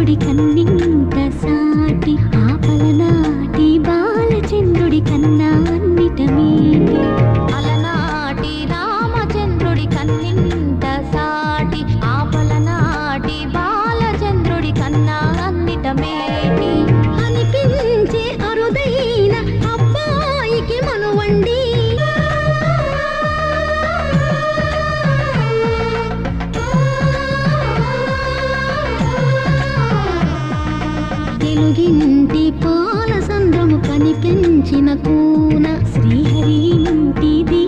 రామచంద్రుడి కన్నింత సాటి ఆపలనాటి బాలచంద్రుడి కన్నా అన్నిట మేటి అలనాటి రామచంద్రుడి కన్నింత సాటి ఆపలనాటి బాలచంద్రుడి కన్నా అన్నిట మేటి అనిపించే అరుదైన అబ్బాయికి మనువండి తెలుగింటి పాల సంద్రము కనిపించిన కూన శ్రీహరి ఇంటిది